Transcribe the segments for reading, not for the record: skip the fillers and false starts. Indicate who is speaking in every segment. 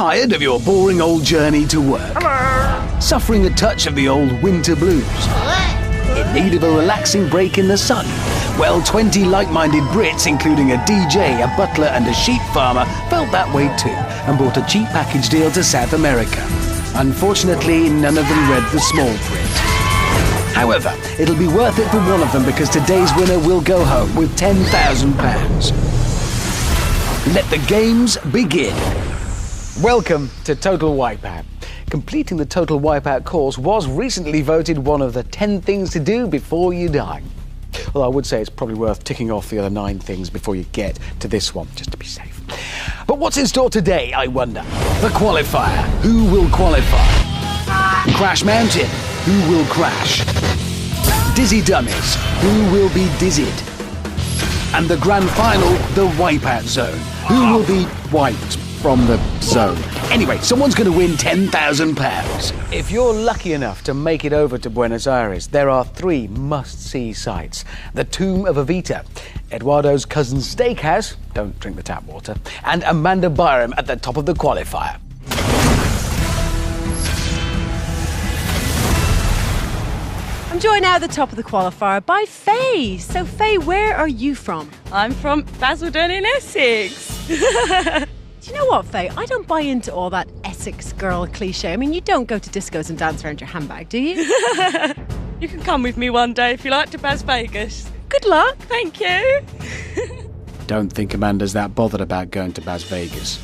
Speaker 1: Tired of your boring old journey to work? Hello. Suffering a touch of the old winter blues? In need of a relaxing break in the sun? Well, 20 like-minded Brits, including a DJ, a butler and a sheep farmer, felt that way too and bought a cheap package deal to South America. Unfortunately, none of them read the small print. However, it'll be worth it for one of them because today's winner will go home with £10,000. Let the games begin. Welcome to Total Wipeout. Completing the Total Wipeout course was recently voted one of the 10 things to do before you die. Well, I would say it's probably worth ticking off the other 9 things before you get to this one, just to be safe. But what's in store today, I wonder? The Qualifier. Who will qualify? Crash Mountain. Who will crash? Dizzy Dummies. Who will be dizzied? And the grand final, the Wipeout Zone. Who will be wiped from the zone? Anyway, someone's going to win £10,000. If you're lucky enough to make it over to Buenos Aires, there are 3 must-see sites. The Tomb of Evita, Eduardo's cousin's steakhouse, don't drink the tap water, and Amanda Byram at the top of the Qualifier.
Speaker 2: I'm joined now at the top of the Qualifier by Faye. So Faye, where are you from?
Speaker 3: I'm from Basildon in Essex.
Speaker 2: Do you know what, Faye? I don't buy into all that Essex girl cliche. I mean, you don't go to discos and dance around your handbag, do you?
Speaker 3: You can come with me one day if you like to Bas Vegas.
Speaker 2: Good luck.
Speaker 3: Thank you.
Speaker 1: Don't think Amanda's that bothered about going to Bas Vegas.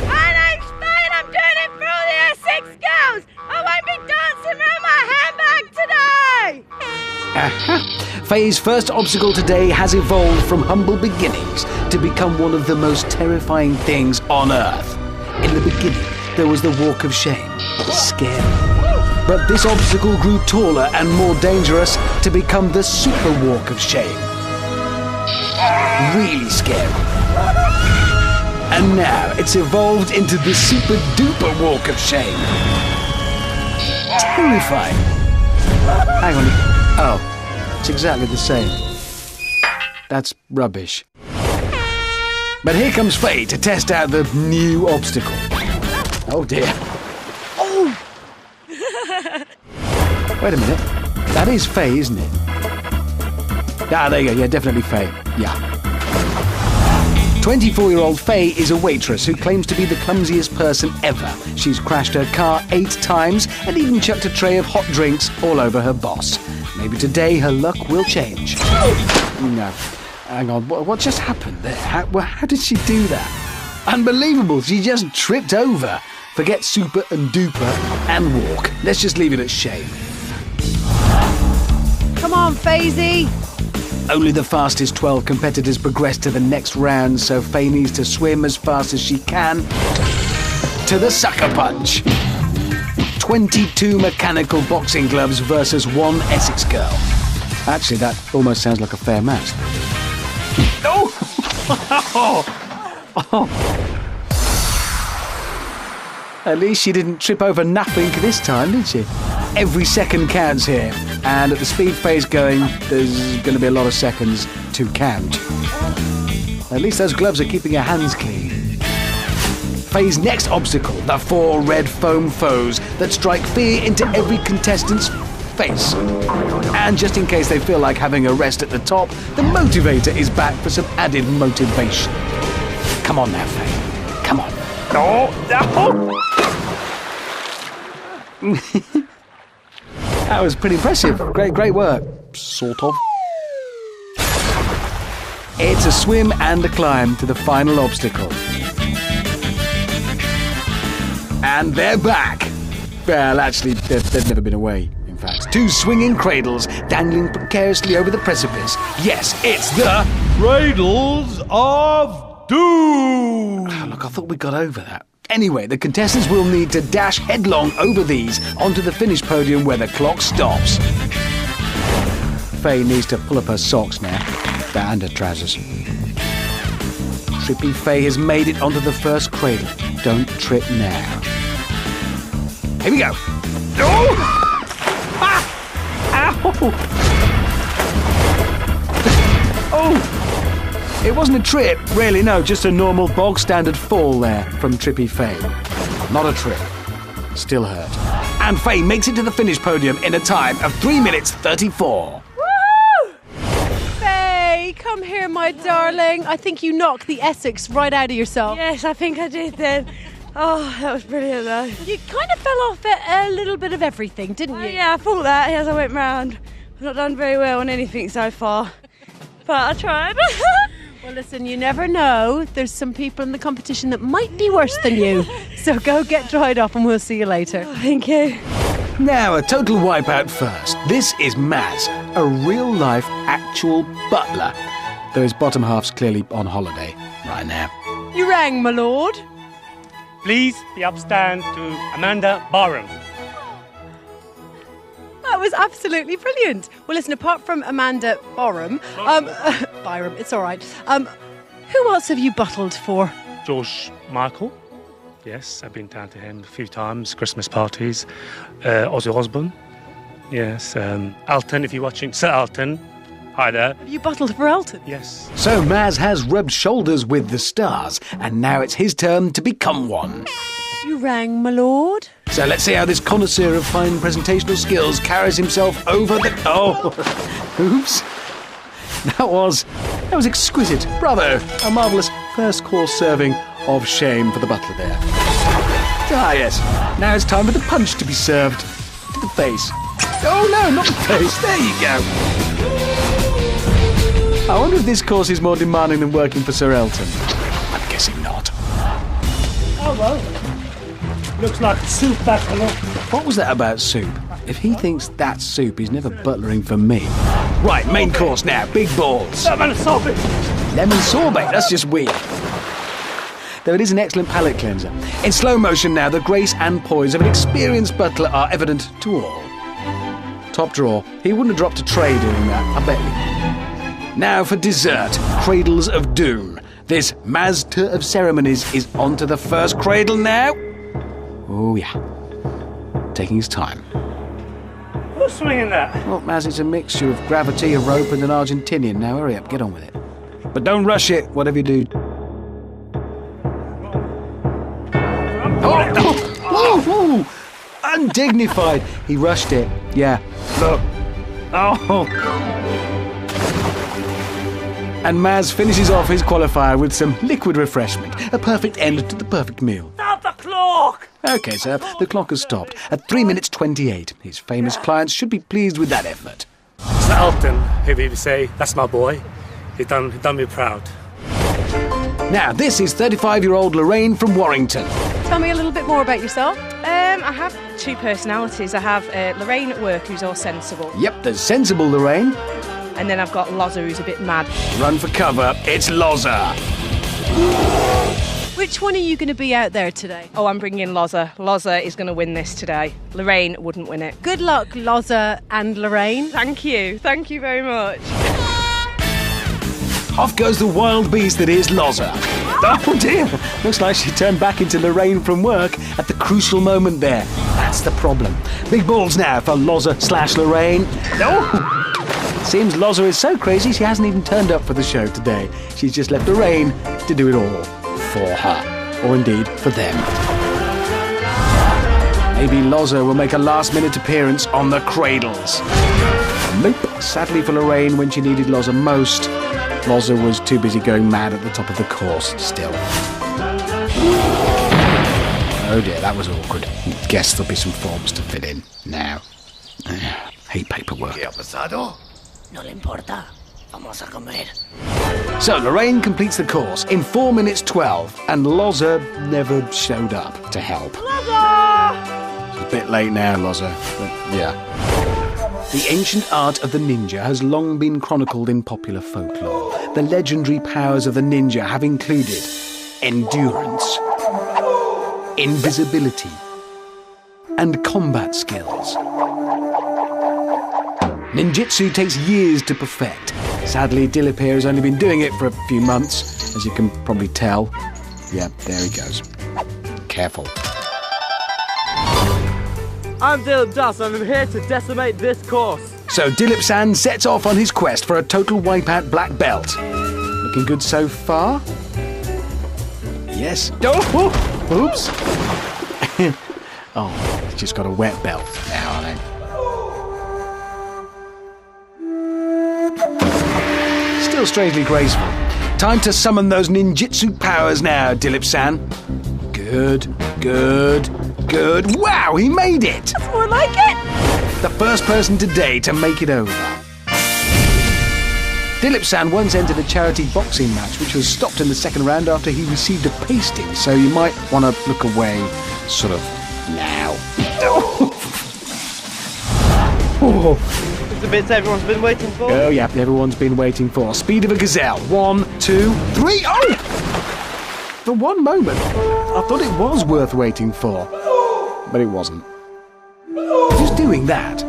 Speaker 3: My name's Faye and I'm doing it for all the Essex girls. I won't be dancing around my handbag today.
Speaker 1: Faye's first obstacle today has evolved from humble beginnings to become one of the most terrifying things on Earth. In the beginning, there was the Walk of Shame. Scary. But this obstacle grew taller and more dangerous to become the Super Walk of Shame. Really scary. And now it's evolved into the Super Duper Walk of Shame. Terrifying. Hang on. Oh, it's exactly the same. That's rubbish. But here comes Faye to test out the new obstacle. Oh dear. Oh! Wait a minute. That is Faye, isn't it? Ah, there you go. Yeah, definitely Faye. Yeah. 24-year-old Faye is a waitress who claims to be the clumsiest person ever. She's crashed her car 8 times and even chucked a tray of hot drinks all over her boss. Maybe today her luck will change. No. Hang on, what just happened there? How did she do that? Unbelievable, she just tripped over. Forget super and duper and walk. Let's just leave it at shame.
Speaker 2: Come on, Faye.
Speaker 1: Only the fastest 12 competitors progress to the next round, so Faye needs to swim as fast as she can to the sucker punch. 22 mechanical boxing gloves versus 1 Essex girl. Actually, that almost sounds like a fair match. Oh! At least she didn't trip over nothing this time, did she? Every second counts here, and at the speed Faye's going, there's going to be a lot of seconds to count. At least those gloves are keeping her hands clean. Faye's next obstacle, the 4 red foam foes that strike fear into every contestant's face. And just in case they feel like having a rest at the top, the motivator is back for some added motivation. Come on now, Faye. Come on. No! That was pretty impressive. Great work. Sort of. It's a swim and a climb to the final obstacle. And they're back. Well, actually, they've never been away, in fact. 2 swinging cradles dangling precariously over the precipice. Yes, it's the
Speaker 4: Cradles of Doom!
Speaker 1: Oh, look, I thought we got over that. Anyway, the contestants will need to dash headlong over these onto the finish podium where the clock stops. Faye needs to pull up her socks now, and her trousers. Trippy Faye has made it onto the first cradle. Don't trip now. Here we go. Oh! Ah! Ow! Oh! It wasn't a trip, really, no, just a normal bog-standard fall there from Trippy Faye. not a trip. Still hurt. And Faye makes it to the finish podium in a time of 3 minutes 34.
Speaker 2: Woo! Faye, come here, my darling. I think you knocked the Essex right out of yourself.
Speaker 3: Yes, I think I did then. Oh, that was brilliant though.
Speaker 2: You kind of fell off a little bit of everything, didn't you?
Speaker 3: Yeah, I thought that as I went round. I've not done very well on anything so far, but I tried.
Speaker 2: Well, listen, you never know. There's some people in the competition that might be worse than you. So go get dried off and we'll see you later.
Speaker 3: Oh, thank you.
Speaker 1: Now, a total wipeout first. This is Maz, a real-life actual butler, though his bottom half's clearly on holiday right now.
Speaker 2: You rang, my lord.
Speaker 5: Please be upstand to Amanda Barham.
Speaker 2: That was absolutely brilliant. Well, listen, apart from Amanda Byram, Byram, it's all right. Who else have you buttled for?
Speaker 5: George Michael. Yes, I've been down to him a few times, Christmas parties. Ozzy Osbourne. Yes. Elton, if you're watching. Sir Elton. Hi there.
Speaker 2: Have you buttled for Elton?
Speaker 5: Yes.
Speaker 1: So Maz has rubbed shoulders with the stars, and now it's his turn to become one.
Speaker 2: You rang, my lord.
Speaker 1: So let's see how this connoisseur of fine presentational skills carries himself over the... Oh, oops. That was exquisite. Bravo. A marvellous first course serving of shame for the butler there. Ah, yes. Now it's time for the punch to be served. To the face. Oh, no, not the face. There you go. I wonder if this course is more demanding than working for Sir Elton. I'm guessing not.
Speaker 5: Oh, well. Looks like soup buffalo.
Speaker 1: What was that about soup? If he thinks that's soup, he's never butlering for me. Right, main course now. Big balls.
Speaker 5: Lemon sorbet.
Speaker 1: Lemon sorbet, that's just weird. Though it is an excellent palate cleanser. In slow motion now, the grace and poise of an experienced butler are evident to all. Top drawer. He wouldn't have dropped a tray doing that, I bet you. Now for dessert, Cradles of Doom. This master of ceremonies is onto the first cradle now. Oh yeah, taking his time.
Speaker 5: Who's swinging that?
Speaker 1: Well, Maz, it's a mixture of gravity, a rope and an Argentinian. Now hurry up, get on with it. But don't rush it, whatever you do. Oh, undignified. He rushed it. Yeah. Look. Oh. And Maz finishes off his qualifier with some liquid refreshment. A perfect end to the perfect meal.
Speaker 5: Stop the clock!
Speaker 1: OK, sir, the clock has stopped at 3 minutes 28. His famous clients should be pleased with that effort.
Speaker 5: Sir Elton, who we say, that's my boy. He done me proud.
Speaker 1: Now, this is 35-year-old Lorraine from Warrington.
Speaker 2: Tell me a little bit more about yourself.
Speaker 6: I have two personalities. I have Lorraine at work, who's all sensible.
Speaker 1: Yep, there's sensible Lorraine.
Speaker 6: And then I've got Loza, who's a bit mad.
Speaker 1: Run for cover, it's Loza.
Speaker 2: Which one are you going to be out there today?
Speaker 6: Oh, I'm bringing Loza. Loza is going to win this today. Lorraine wouldn't win it.
Speaker 2: Good luck, Loza and Lorraine.
Speaker 6: Thank you. Thank you very much.
Speaker 1: Off goes the wild beast that is Loza. Oh dear, looks like she turned back into Lorraine from work at the crucial moment there. That's the problem. Big balls now for Loza/Lorraine. Oh! Seems Loza is so crazy she hasn't even turned up for the show today. She's just left Lorraine to do it all for her. Or indeed, for them. Maybe Loza will make a last-minute appearance on the cradles. Nope. Sadly for Lorraine, when she needed Loza most, Loza was too busy going mad at the top of the course still. Oh dear, that was awkward. Guess there'll be some forms to fill in now. Hate paperwork.
Speaker 7: ¿Qué ha pasado? No le importa. Vamos a comer.
Speaker 1: So Lorraine completes the course in 4 minutes 12, and Loza never showed up to help.
Speaker 3: Loza!
Speaker 1: It's a bit late now, Loza, but yeah. The ancient art of the ninja has long been chronicled in popular folklore. The legendary powers of the ninja have included endurance, invisibility, and combat skills. Ninjutsu takes years to perfect. Sadly, Dilipir has only been doing it for a few months, as you can probably tell. Yeah, there he goes. Careful.
Speaker 8: I'm Dilip Das and I'm here to decimate this course.
Speaker 1: So Dilip-san sets off on his quest for a Total Wipeout black belt. Looking good so far? Yes. Oh, oops. Oh, he's just got a wet belt now, I think. Still strangely graceful. Time to summon those ninjutsu powers now, Dilip-san. Good, good, good. Wow, he made it!
Speaker 2: That's more like it!
Speaker 1: The first person today to make it over. Dilip-san once entered a charity boxing match which was stopped in the second round after he received a pasting, so you might want to look away, sort of, now. Oh.
Speaker 8: It's the bits everyone's been waiting for.
Speaker 1: Oh, yeah, everyone's been waiting for. Speed of a gazelle. 1, 2, 3. Oh! For one moment, I thought it was worth waiting for, but it wasn't. Who's doing that?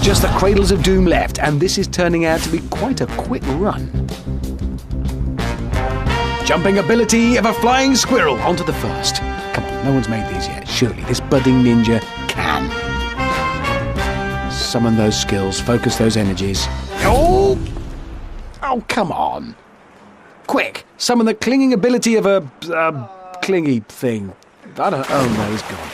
Speaker 1: Just the cradles of doom left, and this is turning out to be quite a quick run. Jumping ability of a flying squirrel onto the first. Come on, no one's made these yet. Surely this budding ninja can. Summon those skills, focus those energies. Oh! Oh, come on. Quick, summon the clinging ability of a clingy thing. I don't... Oh, no, he's gone.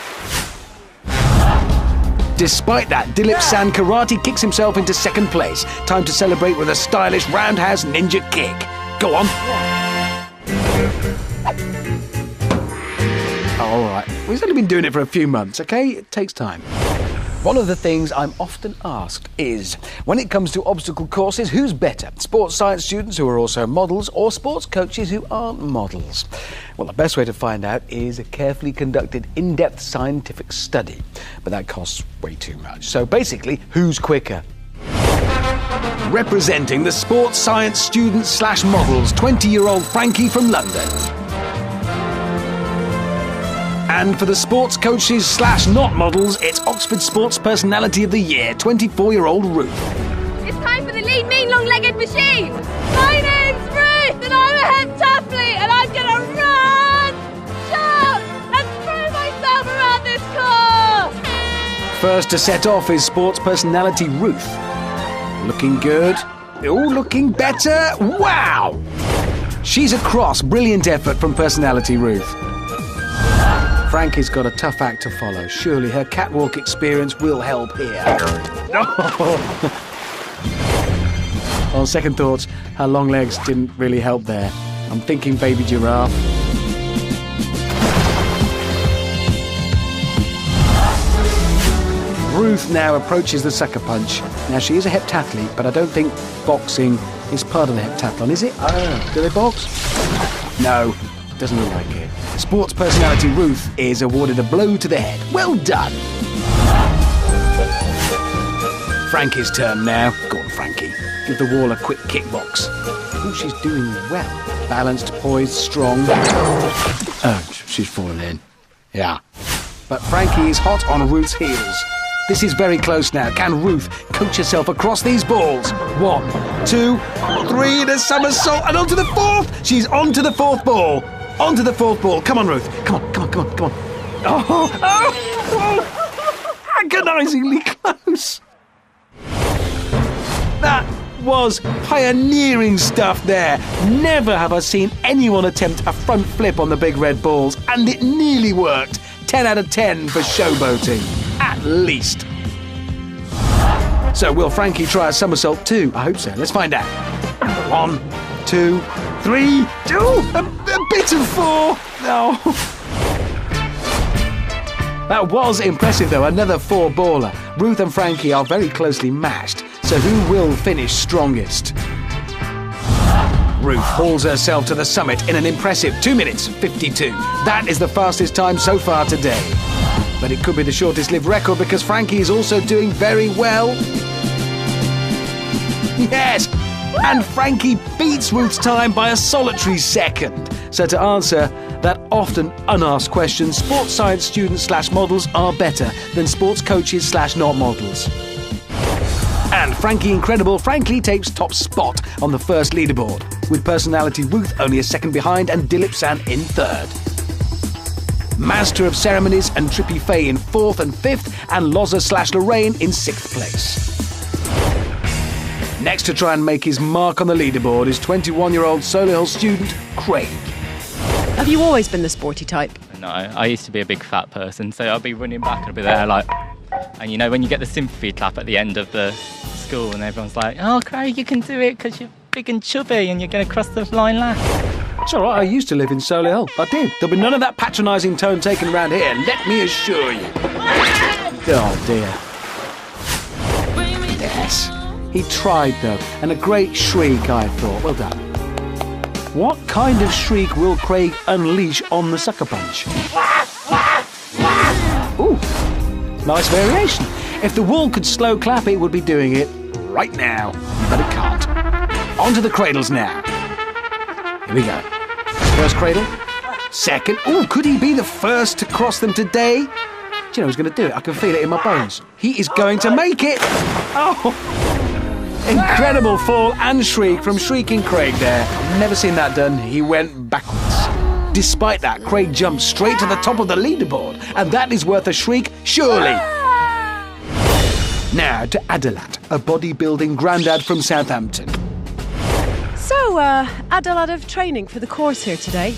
Speaker 1: Despite that, Dilip-san Karate kicks himself into second place. Time to celebrate with a stylish roundhouse ninja kick. Go on. All right. Well, he's only been doing it for a few months, okay? It takes time. One of the things I'm often asked is, when it comes to obstacle courses, who's better? Sports science students who are also models or sports coaches who aren't models? Well, the best way to find out is a carefully conducted, in-depth scientific study. But that costs way too much. So basically, who's quicker? Representing the sports science students / models, 20-year-old Frankie from London. And for the sports coaches / not models, it's Oxford Sports Personality of the Year, 24-year-old Ruth.
Speaker 3: It's time for the lean, mean, long-legged machine. My name's Ruth, and I'm a heptathlete, and I'm gonna run, jump, and throw myself around this course.
Speaker 1: First to set off is sports personality Ruth. Looking good. Oh, looking better. Wow! She's across. Brilliant effort from personality Ruth. Frankie's got a tough act to follow. Surely her catwalk experience will help here. On second thoughts, her long legs didn't really help there. I'm thinking baby giraffe. Ruth now approaches the sucker punch. Now, she is a heptathlete, but I don't think boxing is part of the heptathlon, is it? Oh, do they box? No, doesn't look like it. Sports personality Ruth is awarded a blow to the head. Well done. Frankie's turn now. Go on, Frankie. Give the wall a quick kickbox. Oh, she's doing well. Balanced, poised, strong. Oh, she's fallen in. Yeah. But Frankie is hot on Ruth's heels. This is very close now. Can Ruth coach herself across these balls? 1, 2, 3, and a somersault, and onto the fourth. She's onto the fourth ball. Onto the fourth ball. Come on, Ruth. Come on, come on, come on, come on. Oh, agonisingly close. That was pioneering stuff there. Never have I seen anyone attempt a front flip on the big red balls, and it nearly worked. 10 out of 10 for showboating, at least. So will Frankie try a somersault too? I hope so. Let's find out. 1, 2, 3, 2, a bit of 4. No. That was impressive though, another 4-baller. Ruth and Frankie are very closely matched, so who will finish strongest? Ruth hauls herself to the summit in an impressive 2 minutes 52. That is the fastest time so far today. But it could be the shortest lived record because Frankie is also doing very well. Yes! And Frankie beats Ruth's time by a solitary second. So to answer that often unasked question, sports science students / models are better than sports coaches / not models. And Frankie Incredible frankly takes top spot on the first leaderboard, with personality Ruth only a second behind and Dilip-san in third. Master of Ceremonies and Trippy Faye in 4th and 5th, and Loza / Lorraine in 6th place. Next to try and make his mark on the leaderboard is 21-year-old Solihull student Craig.
Speaker 2: Have you always been the sporty type?
Speaker 9: No, I used to be a big fat person, so I'll be running back and I'll be there like... And you know, when you get the sympathy clap at the end of the school and everyone's like, oh, Craig, you can do it because you're big and chubby and you're going to cross the line last.
Speaker 1: It's all right, I used to live in Solihull. I did. There'll be none of that patronising tone taken around here, let me assure you. Oh, dear. Yes. He tried, though, and a great shriek, I thought. Well done. What kind of shriek will Craig unleash on the sucker punch? Ooh, nice variation. If the wall could slow clap, it would be doing it right now. But it can't. On to the cradles now. Here we go. First cradle. Second. Ooh, could he be the first to cross them today? Do you know he's going to do it? I can feel it in my bones. He is going to make it. Oh, incredible fall and shriek from Shrieking Craig there. Never seen that done. He went backwards. Despite that, Craig jumped straight to the top of the leaderboard, and that is worth a shriek, surely. Now to Adelat, a bodybuilding grandad from Southampton.
Speaker 2: So, had a lot of training for the course here today.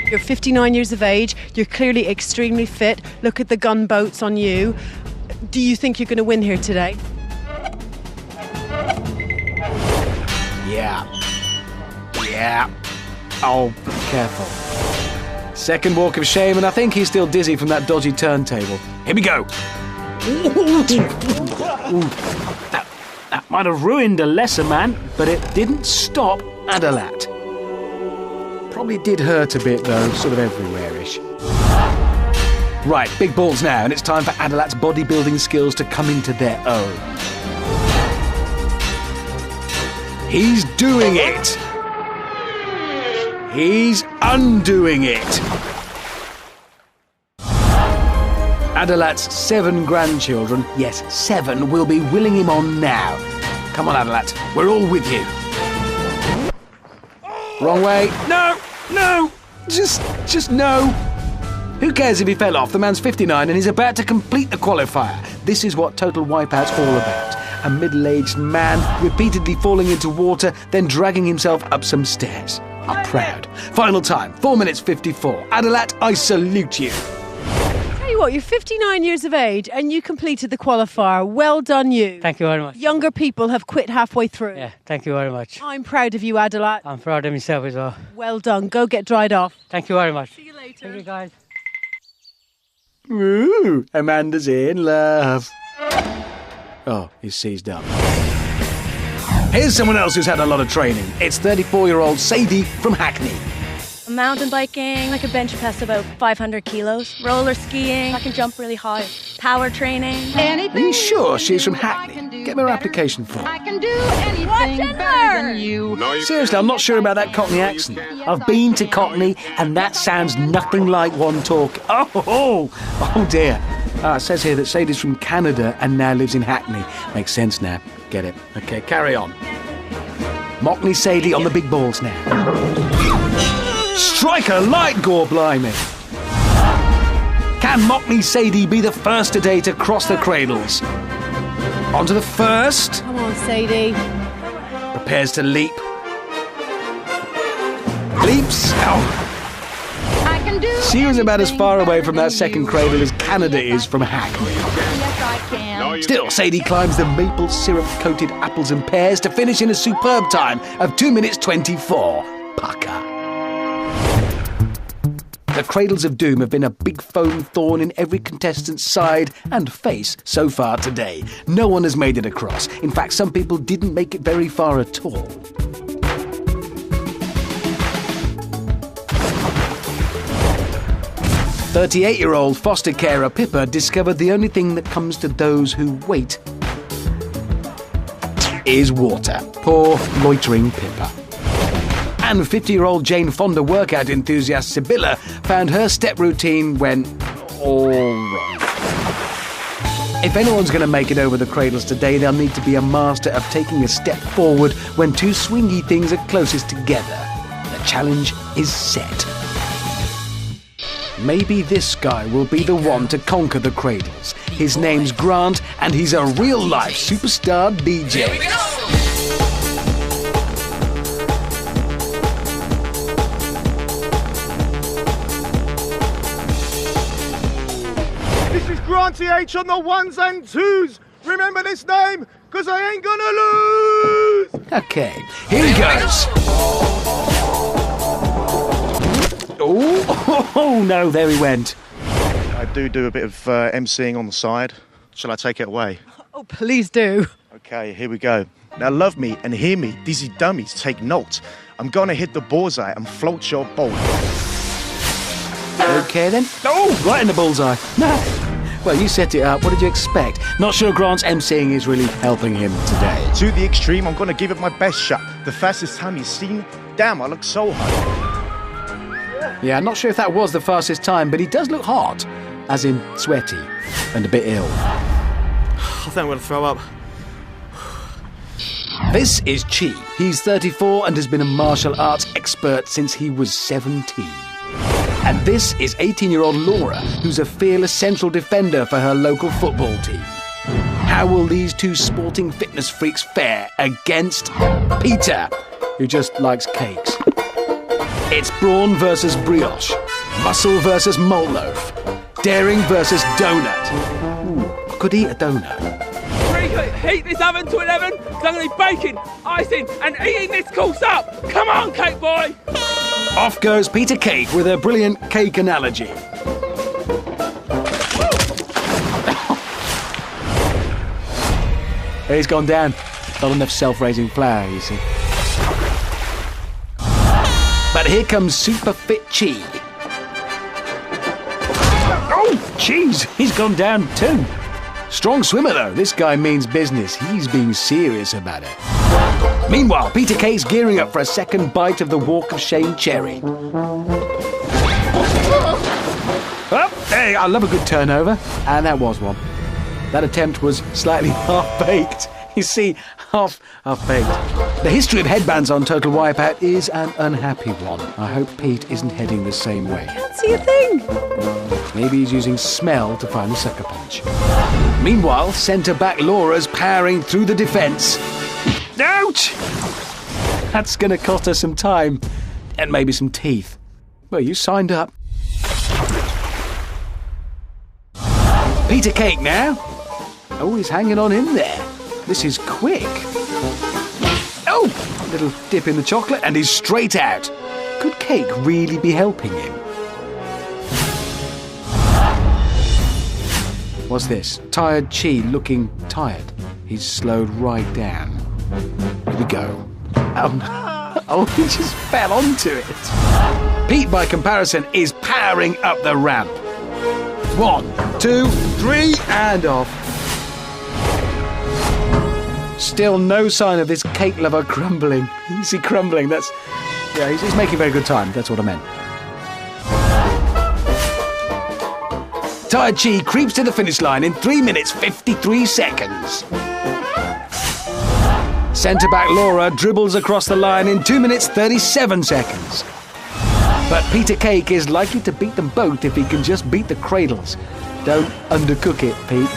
Speaker 2: You're 59 years of age, you're clearly extremely fit. Look at the gunboats on you. Do you think you're going to win here today?
Speaker 1: Yeah. Oh, be careful. Second walk of shame, and I think he's still dizzy from that dodgy turntable. Here we go. Ooh, that might have ruined a lesser man, but it didn't stop Adelat. Probably did hurt a bit, though, sort of everywhere-ish. Right, big balls now, and it's time for Adelat's bodybuilding skills to come into their own. He's doing it! He's undoing it! Adelat's 7 grandchildren, yes, 7, will be willing him on now. Come on, Adelat, we're all with you. Wrong way. No! Just no. Who cares if he fell off? The man's 59 and he's about to complete the qualifier. This is what Total Wipeout's all about. A middle-aged man repeatedly falling into water, then dragging himself up some stairs. I'm proud. Final time, 4 minutes 54. Adelat, I salute you.
Speaker 2: Tell you what, you're 59 years of age and you completed the qualifier. Well done you.
Speaker 8: Thank you very much.
Speaker 2: Younger people have quit halfway through.
Speaker 8: Yeah, thank you very much.
Speaker 2: I'm proud of you, Adelat.
Speaker 8: I'm proud of myself as well.
Speaker 2: Well done. Go get dried off.
Speaker 8: Thank you very much.
Speaker 2: See you later.
Speaker 8: Thank you, guys.
Speaker 1: Ooh, Amanda's in love. Oh, he's seized up. Here's someone else who's had a lot of training. It's 34-year-old Sadie from Hackney.
Speaker 10: Mountain biking, I can bench press about 500 kilos. Roller skiing, I can jump really high. Power training.
Speaker 1: Are you sure she's from Hackney? Get me her application form.
Speaker 3: I can do anything better than you.
Speaker 1: Seriously, I'm not sure about that Cockney accent. I've been to Cockney and that sounds nothing like one talk. Oh dear. It says here that Sadie's from Canada and now lives in Hackney. Makes sense now. Get it. Okay, carry on. Mockney Sadie on the big balls now. Strike a light, gore blimey. Can Mockney Sadie be the first today to cross the cradles? On to the first.
Speaker 2: Come on, Sadie.
Speaker 1: Prepares to leap. Leaps. Oh.
Speaker 3: I can do
Speaker 1: She was about as far away from that second cradle as Canada is from Hackney.
Speaker 3: Yes, I can.
Speaker 1: Still, Sadie climbs the maple syrup-coated apples and pears to finish in a superb time of 2 minutes 24. Pucker. The Cradles of Doom have been a big foam thorn in every contestant's side and face so far today. No one has made it across. In fact, some people didn't make it very far at all. "38-year-old foster carer Pippa discovered the only thing that comes to those who wait is water. Poor, loitering Pippa. And 50-year-old Jane Fonda workout enthusiast Sibylla found her step routine went all wrong. If anyone's going to make it over the cradles today, they'll need to be a master of taking a step forward when two swingy things are closest together. The challenge is set. Maybe this guy will be the one to conquer the cradles. His name's Grant, and he's a real-life superstar DJ. Here we go!
Speaker 11: Auntie H on the ones and twos. Remember this name, because I ain't gonna lose.
Speaker 1: Okay, here he goes. Oh, no, there he went.
Speaker 11: I do a bit of MCing on the side. Shall I take it away?
Speaker 2: Oh, please do.
Speaker 11: Okay, here we go. Now love me and hear me, dizzy dummies, take note. I'm gonna hit the bullseye and float your boat.
Speaker 1: Okay then. Oh, right in the bullseye. Well, you set it up. What did you expect? Not sure Grant's emceeing is really helping him today.
Speaker 11: To the extreme, I'm gonna give it my best shot. The fastest time you've seen. Damn, I look so hot.
Speaker 1: Yeah, I'm not sure if that was the fastest time, but he does look hot. As in sweaty and a bit ill.
Speaker 8: I think I'm gonna throw up.
Speaker 1: This is Chi. He's 34 and has been a martial arts expert since he was 17. And this is 18-year-old Laura, who's a fearless central defender for her local football team. How will these two sporting fitness freaks fare against Peter, who just likes cakes? It's brawn versus brioche, muscle versus mole loaf, daring versus donut. Ooh, I could eat a donut.
Speaker 8: Heat this oven to 11, because I'm going to be baking, icing and eating this course up. Come on, cake boy.
Speaker 1: Off goes Peter Cake with a brilliant cake analogy. He's gone down. Not enough self-raising flour, you see. But here comes Super Fit Chi. Oh, jeez, he's gone down too. Strong swimmer, though. This guy means business. He's being serious about it. Meanwhile, Peter Cake's gearing up for a second bite of the Walk of Shame cherry. Oh, hey, I love a good turnover. And that was one. That attempt was slightly half-baked. You see, half-baked. The history of headbands on Total Wipeout is an unhappy one. I hope Pete isn't heading the same way.
Speaker 2: Can't see a thing.
Speaker 1: Maybe he's using smell to find the sucker punch. Meanwhile, centre-back Laura's powering through the defence. Ouch! That's going to cost us some time. And maybe some teeth. Well, you signed up. Peter Cake now. Oh, he's hanging on in there. This is quick. Oh, a little dip in the chocolate and he's straight out. Could Cake really be helping him? What's this? Tired Chi looking tired. He's slowed right down. Here we go. Oh, he just fell onto it. Pete, by comparison, is powering up the ramp. 1, 2, 3, and off. Still no sign of this cake lover crumbling. You see crumbling, that's... Yeah, he's making very good time, that's what I meant. Tired Chi creeps to the finish line in 3 minutes 53 seconds. Centre-back Laura dribbles across the line in 2 minutes 37 seconds. But Peter Cake is likely to beat them both if he can just beat the cradles. Don't undercook it, Pete.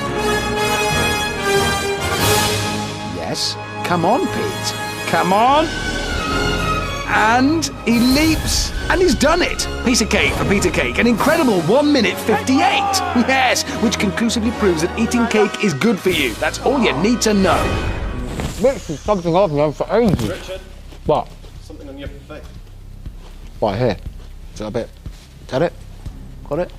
Speaker 1: Yes, come on, Pete. Come on. And he leaps, and he's done it. Piece of cake for Peter Cake, an incredible 1 minute 58. Yes, which conclusively proves that eating cake is good for you. That's all you need to know.
Speaker 12: This is something I've known for ages.
Speaker 11: Richard.
Speaker 12: What?
Speaker 11: Something on your face.
Speaker 12: Right here. Is that a bit? Is that it? Got it?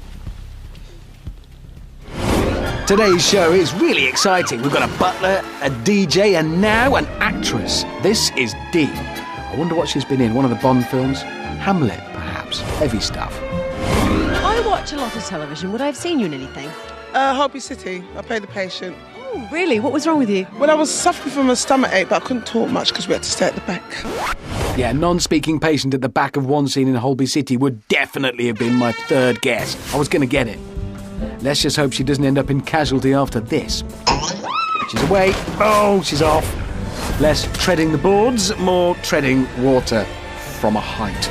Speaker 1: Today's show is really exciting. We've got a butler, a DJ, and now an actress. This is Dee. I wonder what she's been in. One of the Bond films? Hamlet, perhaps. Heavy stuff.
Speaker 2: I watch a lot of television. Would I have seen you in anything?
Speaker 13: Holby City. I played the patient.
Speaker 2: Oh, really? What was wrong with you?
Speaker 13: Well, I was suffering from a stomach ache, but I couldn't talk much because we had to stay at the back.
Speaker 1: Yeah, non-speaking patient at the back of one scene in Holby City would definitely have been my third guess. I was going to get it. Let's just hope she doesn't end up in casualty after this. She's away. Oh, she's off. Less treading the boards, more treading water from a height.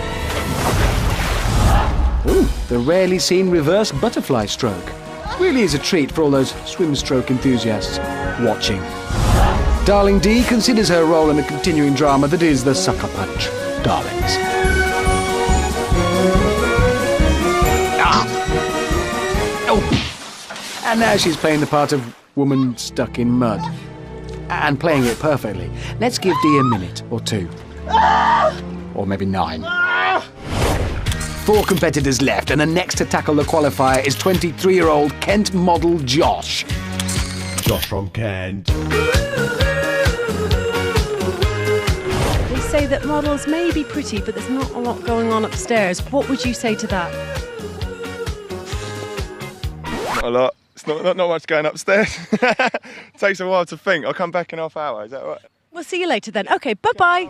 Speaker 1: Ooh, the rarely seen reverse butterfly stroke. Really is a treat for all those swim stroke enthusiasts watching. Darling Dee considers her role in the continuing drama that is the Sucker Punch Darlings. And now she's playing the part of woman stuck in mud. And playing it perfectly. Let's give Dee a minute or two. Or maybe 9. 4 competitors left, and the next to tackle the qualifier is 23-year-old Kent model Josh.
Speaker 4: Josh from Kent.
Speaker 2: They say that models may be pretty, but there's not a lot going on upstairs. What would you say to that?
Speaker 11: Not a lot. It's not much going upstairs. Takes a while to think. I'll come back in half hour. Is that right?
Speaker 2: We'll see you later then. Okay, bye-bye.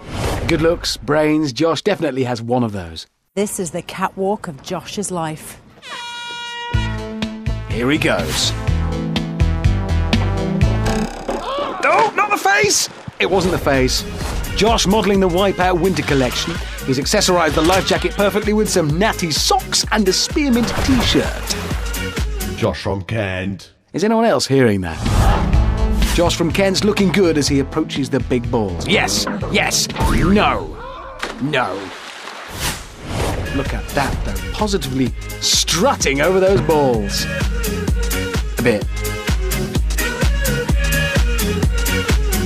Speaker 1: Good looks, brains, Josh definitely has one of those.
Speaker 2: This is the catwalk of Josh's life.
Speaker 1: Here he goes. Oh, not the face! It wasn't the face. Josh modelling the Wipeout winter collection. He's accessorised the life jacket perfectly with some natty socks and a spearmint t-shirt.
Speaker 4: Josh from Kent.
Speaker 1: Is anyone else hearing that? Josh from Kent's looking good as he approaches the big balls. Yes, yes, no, no. Look at that, though, positively strutting over those balls. A bit.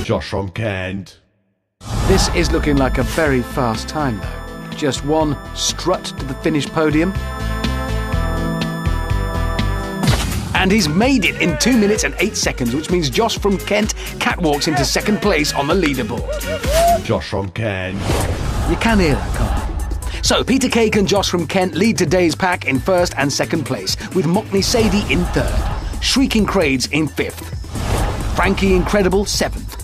Speaker 4: Josh from Kent.
Speaker 1: This is looking like a very fast time, though. Just one strut to the finished podium. And he's made it in 2 minutes and 8 seconds, which means Josh from Kent catwalks into second place on the leaderboard.
Speaker 4: Josh from Kent.
Speaker 1: You can hear that, can't you? So Peter Cake and Josh from Kent lead today's pack in first and second place, with Mockney Sadie in third, Shrieking Crades in fifth, Frankie Incredible 7th,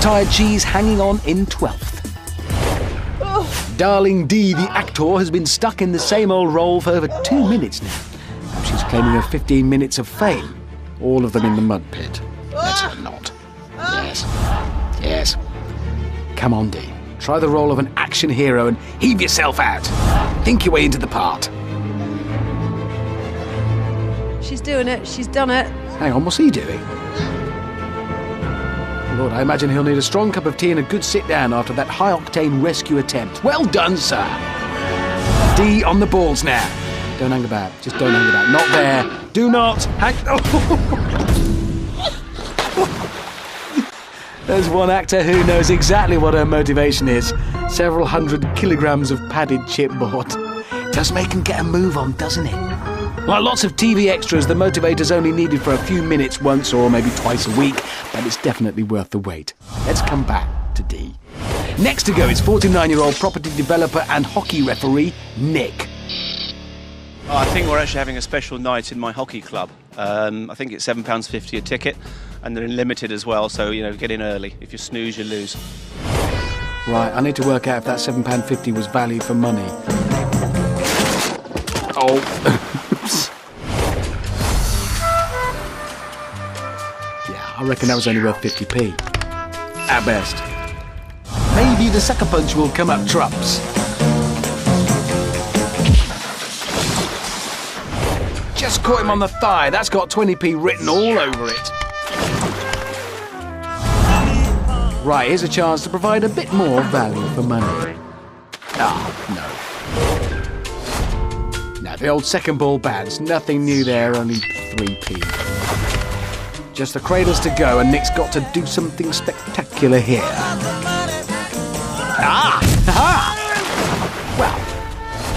Speaker 1: Tired Cheese hanging on in 12th. Darling Dee, the actor, has been stuck in the same old role for over 2 minutes now. She's claiming her 15 minutes of fame, all of them in the mud pit. Let's hope not. Yes. Yes. Come on, Dee. Try the role of an action hero and heave yourself out. Think your way into the part.
Speaker 2: She's doing it. She's done it.
Speaker 1: Hang on, what's he doing? Lord, I imagine he'll need a strong cup of tea and a good sit-down after that high-octane rescue attempt. Well done, sir. Dee on the balls now. Don't hang about. Just don't hang about. Not there. Do not hang... There's one actor who knows exactly what her motivation is. Several hundred kilograms of padded chipboard. Does make him get a move on, doesn't it? Like lots of TV extras, the motivator's only needed for a few minutes once or maybe twice a week, but it's definitely worth the wait. Let's come back to Dee. Next to go is 49-year-old property developer and hockey referee, Nick.
Speaker 14: I think we're actually having a special night in my hockey club. I think it's £7.50 a ticket, and they're limited as well, so, you know, get in early. If you snooze, you lose.
Speaker 1: Right, I need to work out if that £7.50 was value for money. Oh. Oops. Yeah, I reckon that was only worth 50p. At best. Maybe the sucker punch will come up trumps. Just caught him on the thigh. That's got 20p written all over it. Right, here's a chance to provide a bit more value for money. Ah, no. Now, the old second ball bands. Nothing new there, only 3p. Just the cradles to go, and Nick's got to do something spectacular here. Ah! Ha! Well,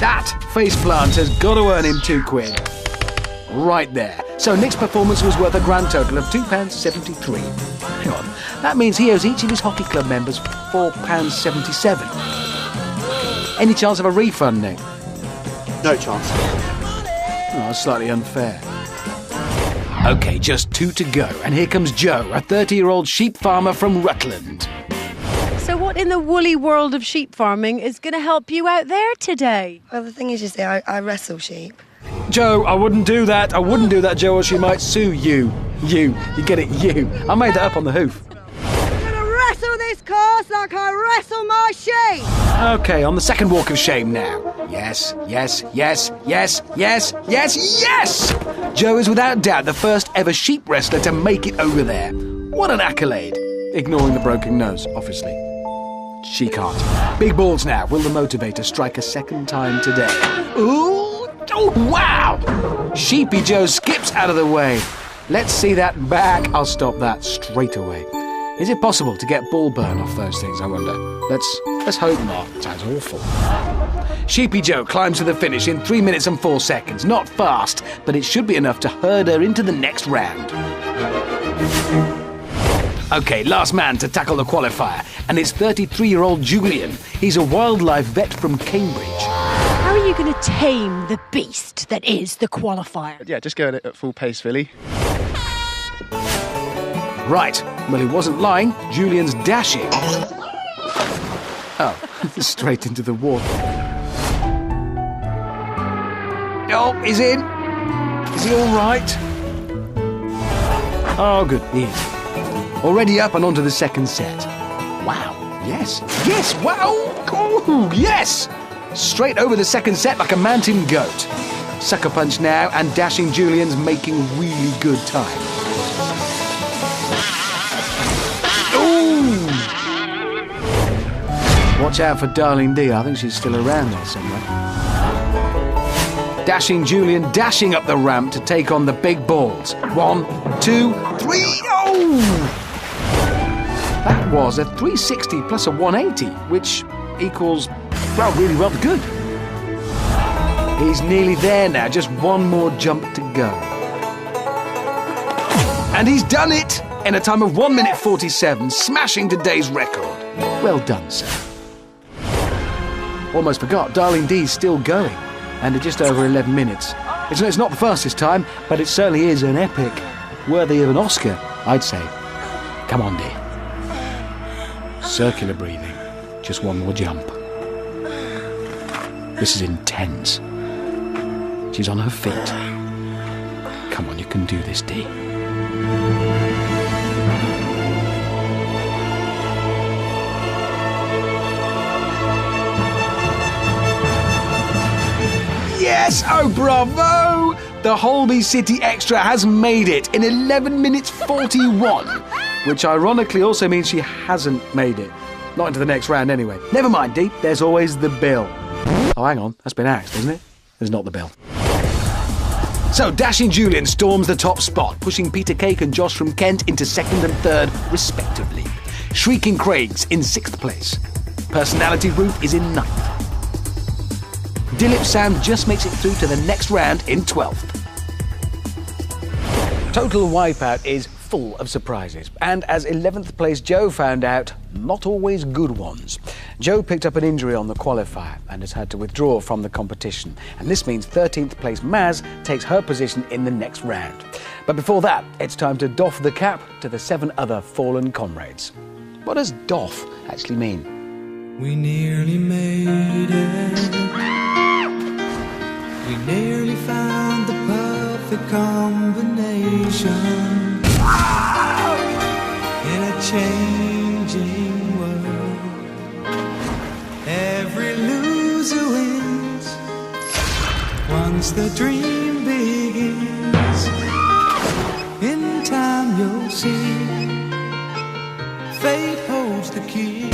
Speaker 1: that faceplant has got to earn him £2. Right there. So Nick's performance was worth a grand total of £2.73. Hang on. That means he owes each of his hockey club members £4.77. Any chance of a refund, Nick?
Speaker 12: No chance.
Speaker 1: Oh, that's slightly unfair. OK, just 2 to go. And here comes Joe, a 30-year-old sheep farmer from Rutland.
Speaker 2: So what in the woolly world of sheep farming is going to help you out there today?
Speaker 15: Well, the thing is, you see, I wrestle sheep.
Speaker 1: Joe, I wouldn't do that. I wouldn't do that, Joe, or she might sue you. You get it, you. I made that up on the hoof.
Speaker 15: I'm going to wrestle this course like I wrestle my sheep.
Speaker 1: OK, on the second walk of shame now. Yes, yes, yes, yes, yes, yes, yes! Joe is without doubt the first ever sheep wrestler to make it over there. What an accolade. Ignoring the broken nose, obviously. She can't. Big balls now. Will the motivator strike a second time today? Ooh! Oh, wow! Sheepy Joe skips out of the way. Let's see that back. I'll stop that straight away. Is it possible to get ball burn off those things, I wonder? Let's hope not. Sounds awful. Sheepy Joe climbs to the finish in 3 minutes and 4 seconds. Not fast, but it should be enough to herd her into the next round. OK, last man to tackle the qualifier, and it's 33-year-old Julian. He's a wildlife vet from Cambridge.
Speaker 2: How are you going to tame the beast that is the qualifier?
Speaker 11: Yeah, just go at full pace, Philly.
Speaker 1: Right, well, he wasn't lying. Julian's dashing. Oh, straight into the water. Oh, he's in. Is he all right? Oh, good, he is. Already up and onto the second set. Wow, yes, yes, wow, oh, yes! Straight over the second set like a mountain goat. Sucker punch now, and dashing Julian's making really good time. Ooh! Watch out for Darling D, I think she's still around there somewhere. Dashing Julian dashing up the ramp to take on the big balls. 1, 2, 3, oh! That was a 360 plus a 180, which equals, well, really rather good. He's nearly there now, just one more jump to go. And he's done it in a time of 1 minute 47, smashing today's record. Well done, sir. Almost forgot, Darling D's still going, and at just over 11 minutes. It's not the fastest time, but it certainly is an epic, worthy of an Oscar, I'd say. Come on, Dee. Circular breathing. Just one more jump. This is intense. She's on her feet. Come on, you can do this, Dee. Yes! Oh, bravo! The Holby City Extra has made it in 11 minutes 41. Which ironically also means she hasn't made it. Not into the next round anyway. Never mind, Dee, there's always the bill. Oh, hang on, that's been axed, isn't it? There's not the bill. So, Dashing Julian storms the top spot, pushing Peter Cake and Josh from Kent into second and third, respectively. Shrieking Craig's in 6th place. Personality Ruth is in 9th. Dilip Sam just makes it through to the next round in 12th. Total Wipeout is full of surprises, and as 11th place Joe found out, not always good ones. Joe picked up an injury on the qualifier and has had to withdraw from the competition, and this means 13th place Maz takes her position in the next round. But before that, it's time to doff the cap to the 7 other fallen comrades. What does doff actually mean?
Speaker 16: We nearly made it. We nearly found the perfect combination. In a changing world, every loser wins once the dream begins. In time you'll see, fate holds the key.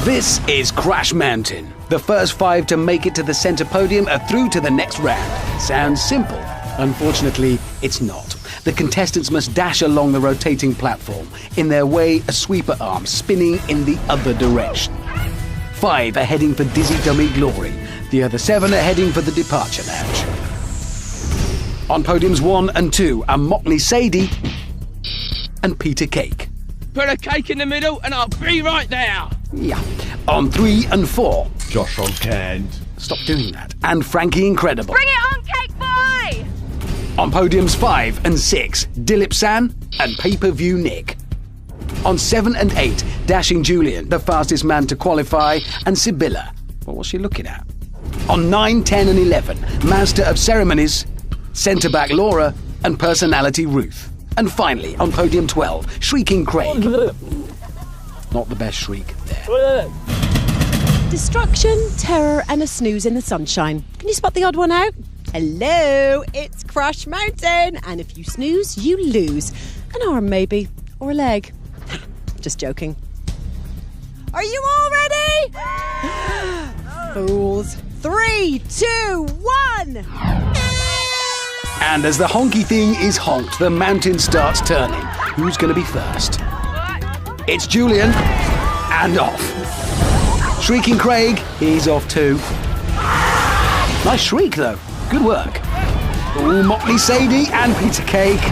Speaker 1: This is Crash Mountain. The first 5 to make it to the centre podium are through to the next round. Sounds simple. Unfortunately, it's not. The contestants must dash along the rotating platform. In their way, a sweeper arm spinning in the other direction. 5 are heading for Dizzy Dummy Glory. The other 7 are heading for the Departure Lounge. On podiums 1 and 2 are Motley Sadie and Peter Cake.
Speaker 8: Put a cake in the middle and I'll be right there.
Speaker 1: Yeah. On 3 and 4,
Speaker 4: Josh from Kent.
Speaker 1: Stop doing that. And Frankie Incredible.
Speaker 3: Bring it on, Cake Boy!
Speaker 1: On podiums 5 and 6, Dilip San and Pay-Per-View Nick. On 7 and 8, Dashing Julian, the fastest man to qualify, and Sibylla. What was she looking at? On 9, 10 and 11, Master of Ceremonies, Centre Back Laura, and Personality Ruth. And finally, on podium 12, Shrieking Craig. Not the best shriek there.
Speaker 2: Destruction, terror, and a snooze in the sunshine. Can you spot the odd one out? Hello, it's Crash Mountain, and if you snooze, you lose. An arm maybe, or a leg. Just joking.
Speaker 15: Are you all ready?
Speaker 2: Fools. 3, 2, 1.
Speaker 1: And as the honky thing is honked, the mountain starts turning. Who's going to be first? It's Julian. And off. Shrieking Craig, he's off too. Nice shriek though. Good work. Ooh, Motley Sadie and Peter Cake,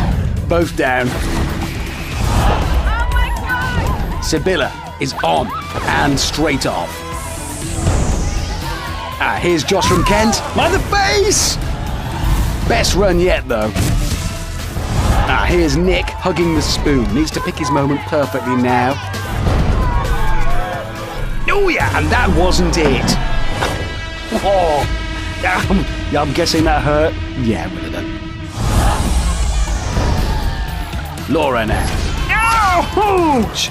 Speaker 1: both down. Sibylla is on and straight off. Here's Josh from Kent. Mind the face! Best run yet though. Here's Nick hugging the spoon. Needs to pick his moment perfectly now. Oh yeah, and that wasn't it. Oh, I'm guessing that hurt. Yeah, would have done. Laura now. Ouch!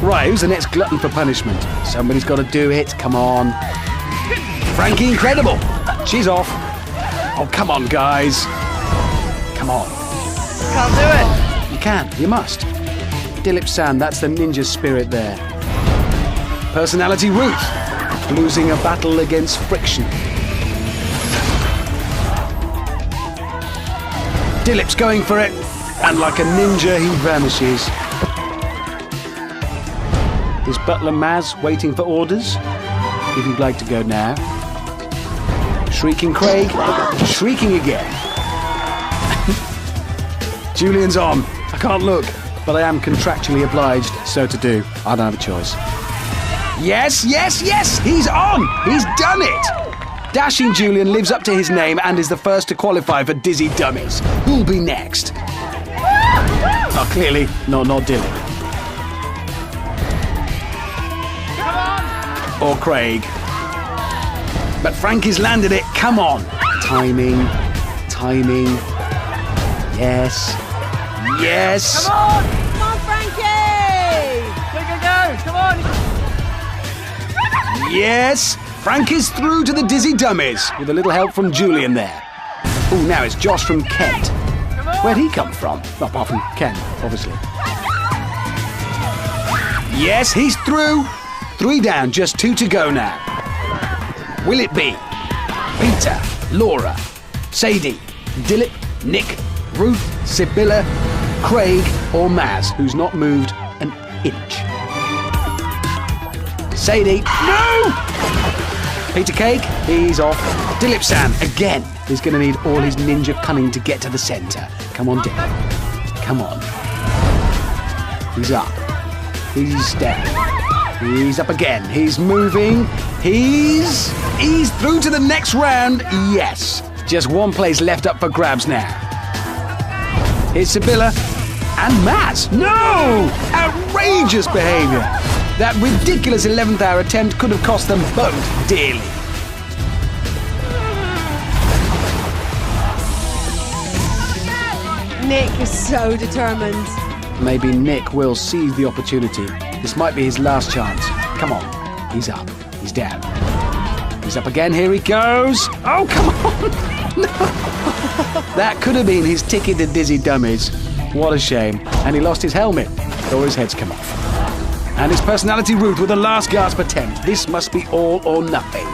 Speaker 1: Right, who's the next glutton for punishment? Somebody's got to do it. Come on. Frankie Incredible. She's off. Oh, come on, guys. Come on.
Speaker 2: Can't do it.
Speaker 1: You can. You must. Dilip San, that's the ninja spirit there. Personality Ruth, losing a battle against friction. Dilip's going for it, and like a ninja he vanishes. Is Butler Maz waiting for orders? If you'd like to go now. Shrieking Craig, shrieking again. Julian's on. I can't look, but I am contractually obliged so to do. I don't have a choice. Yes, yes, yes! He's on! He's done it! Dashing Julian lives up to his name and is the first to qualify for Dizzy Dummies. Who'll be next? Oh, clearly, not Dylan. Or Craig. But Frankie's landed it. Come on. Timing. Yes. Yes.
Speaker 15: Come on! Come on, Frankie!
Speaker 8: Go! Come on!
Speaker 1: Yes. Frank is through to the Dizzy Dummies with a little help from Julian there. Oh, now it's Josh from Kent. Where'd he come from? Not apart from Kent, obviously. Yes, he's through. 3 down, just 2 to go now. Will it be Peter, Laura, Sadie, Dilip, Nick, Ruth, Sibylla, Craig, or Maz, who's not moved an inch? Sadie, no! Peter Cake, he's off. Dilip San, again, is going to need all his ninja cunning to get to the centre. Come on, Dilip. Come on. He's up. He's down. He's up again. He's moving. He's through to the next round. Yes. Just one place left up for grabs now. Here's Sibylla and Matt. No! Outrageous behaviour. That ridiculous 11th hour attempt could have cost them both dearly.
Speaker 2: Nick is so determined.
Speaker 1: Maybe Nick will seize the opportunity. This might be his last chance. Come on. He's up. He's down. He's up again. Here he goes. Oh, come on. No. That could have been his ticket to Dizzy Dummies. What a shame. And he lost his helmet, or his head's come off. And his personality Ruth with a last gasp attempt. This must be all or nothing.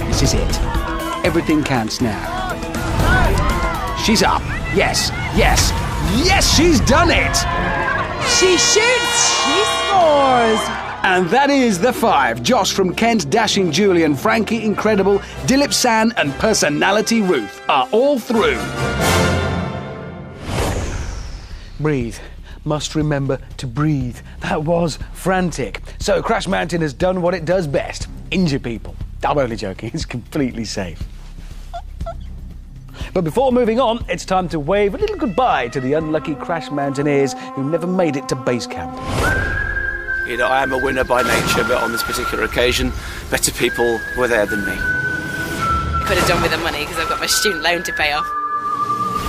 Speaker 1: This is it. Everything counts now. She's up. Yes. Yes. Yes, she's done it!
Speaker 2: She shoots, she scores!
Speaker 1: And that is the 5. Josh from Kent, Dashing Julian, Frankie Incredible, Dilip San and Personality Ruth are all through. Breathe. Must remember to breathe. That was frantic. So Crash Mountain has done what it does best. Injure people. I'm only joking. It's completely safe. But before moving on, it's time to wave a little goodbye to the unlucky Crash Mountaineers who never made it to base camp.
Speaker 17: You know, I am a winner by nature, but on this particular occasion, better people were there than me.
Speaker 18: I could have done with the money because I've got my student loan to pay off.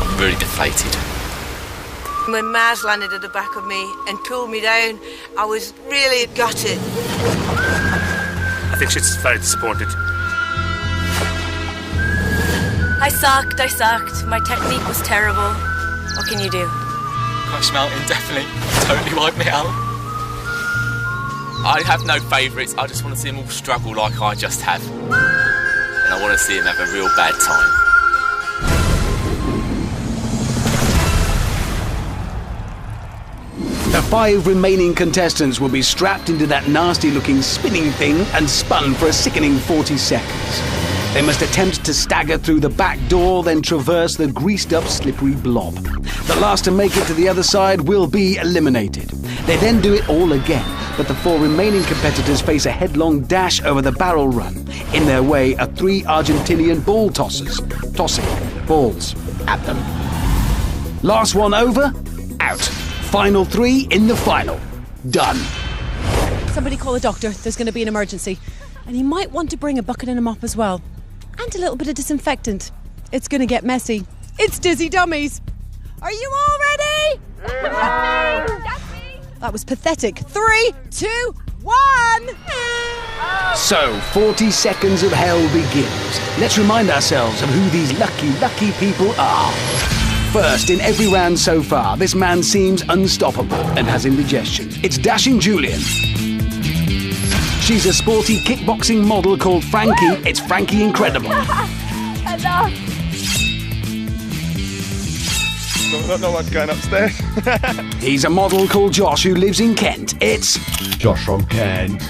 Speaker 17: I'm very deflated.
Speaker 15: When Maz landed at the back of me and pulled me down, I was really gutted.
Speaker 5: I think she's very disappointed.
Speaker 10: I sucked. My technique was terrible. What can you do?
Speaker 9: Crash Mountain definitely totally wiped me out.
Speaker 17: I have no favourites. I just want to see them all struggle like I just have. And I want to see them have a real bad time.
Speaker 1: The 5 remaining contestants will be strapped into that nasty-looking spinning thing and spun for a sickening 40 seconds. They must attempt to stagger through the back door, then traverse the greased-up, slippery blob. The last to make it to the other side will be eliminated. They then do it all again, but the 4 remaining competitors face a headlong dash over the barrel run. In their way are 3 Argentinian ball tossers, tossing balls at them. Last one over, out. Final 3 in the final. Done.
Speaker 2: Somebody call a doctor. There's going to be an emergency. And you might want to bring a bucket and a mop as well. And a little bit of disinfectant. It's going to get messy. It's Dizzy Dummies. Are you all ready? That was pathetic. 3, 2, 1.
Speaker 1: So, 40 seconds of hell begins. Let's remind ourselves of who these lucky people are. First, in every round so far, this man seems unstoppable and has indigestion. It's Dashing Julian. She's a sporty kickboxing model called Frankie. It's Frankie Incredible.
Speaker 11: No one's going upstairs.
Speaker 1: He's a model called Josh who lives in Kent. It's
Speaker 4: Josh from Kent.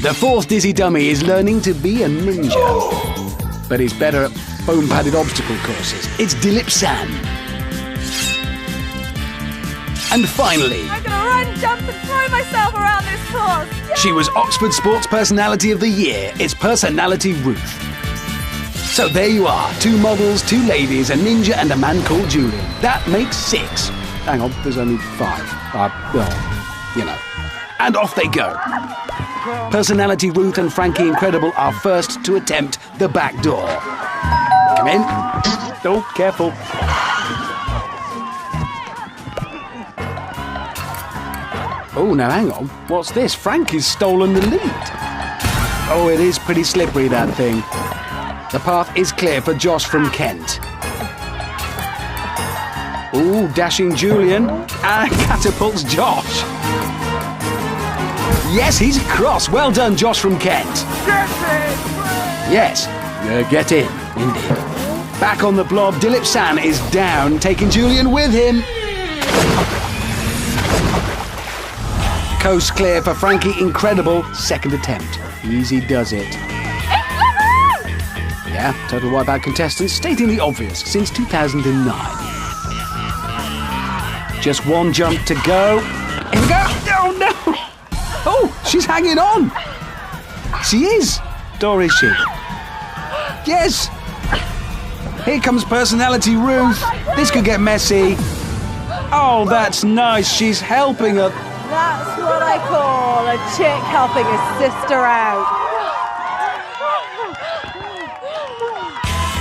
Speaker 1: The 4th Dizzy Dummy is learning to be a ninja, but he's better at foam-padded obstacle courses. It's Dilip San. And finally,
Speaker 3: I'm gonna run, jump and throw myself around this course.
Speaker 1: she was Oxford Sports Personality of the Year. It's Personality Ruth. So there you are, 2 models, 2 ladies, a ninja and a man called Julian. That makes 6. Hang on, there's only 5. Well, you know. And off they go. Personality Ruth and Frankie Incredible are first to attempt the back door. Come in. Oh, careful. Oh, now hang on. What's this? Frankie's stolen the lead. Oh, it is pretty slippery, that thing. The path is clear for Josh from Kent. Ooh, Dashing Julian. And catapults Josh. Yes, he's across. Well done, Josh from Kent. Yes, get in, indeed. Back on the blob, Dilip San is down, taking Julian with him. Coast clear for Frankie Incredible, 2nd attempt. Easy does it. Yeah, Total Wipeout contestants stating the obvious since 2009. Just 1 jump to go. Here we go. Oh, no. Oh, she's hanging on. She is. Or is she? Yes. Here comes Personality Ruth. This could get messy. Oh, that's nice. She's helping her.
Speaker 3: That's what I call a chick helping a sister out.